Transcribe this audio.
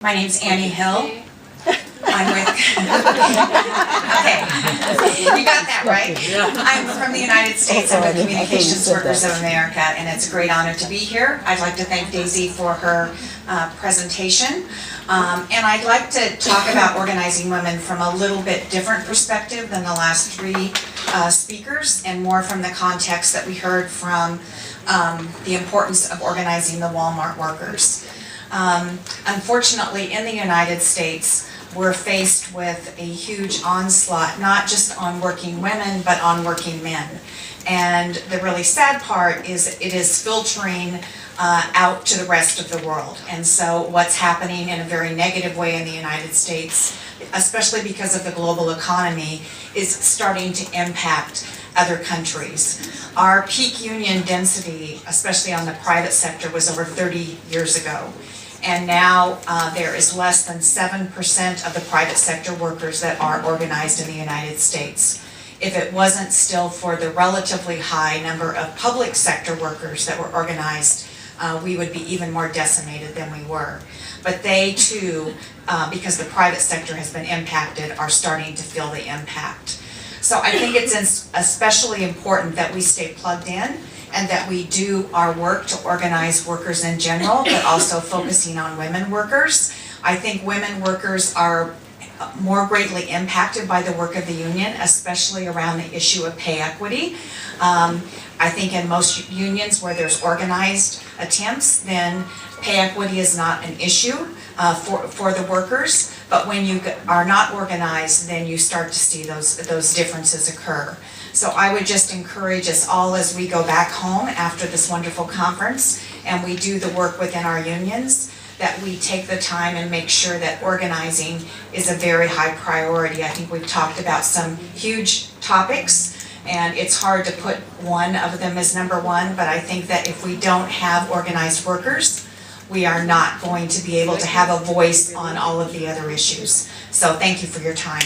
My name's Annie Hill. I'm with, okay, you got that right. I'm from the United States. I'm with Communications Workers of America, and it's a great honor to be here. I'd like to thank Daisy for her presentation. And I'd like to talk about organizing women from a little bit different perspective than the last three speakers, and more from the context that we heard from the importance of organizing the Walmart workers. Unfortunately, in the United States, we're faced with a huge onslaught, not just on working women, but on working men. And the really sad part is it is filtering out to the rest of the world. And so what's happening in a very negative way in the United States, especially because of the global economy, is starting to impact other countries. Our peak union density, especially on the private sector, was over 30 years ago. And now there is less than 7% of the private sector workers that are organized in the United States. If it wasn't still for the relatively high number of public sector workers that were organized, we would be even more decimated than we were. But they too, because the private sector has been impacted, are starting to feel the impact. So I think it's especially important that we stay plugged in and that we do our work to organize workers in general, but also focusing on women workers. I think women workers are more greatly impacted by the work of the union, especially around the issue of pay equity. I think in most unions where there's organized attempts, then pay equity is not an issue for the workers. But when you are not organized, then you start to see those differences occur. So I would just encourage us all as we go back home after this wonderful conference and we do the work within our unions, that we take the time and make sure that organizing is a very high priority. I think we've talked about some huge topics, and it's hard to put one of them as number one, but I think that if we don't have organized workers, we are not going to be able to have a voice on all of the other issues. So thank you for your time.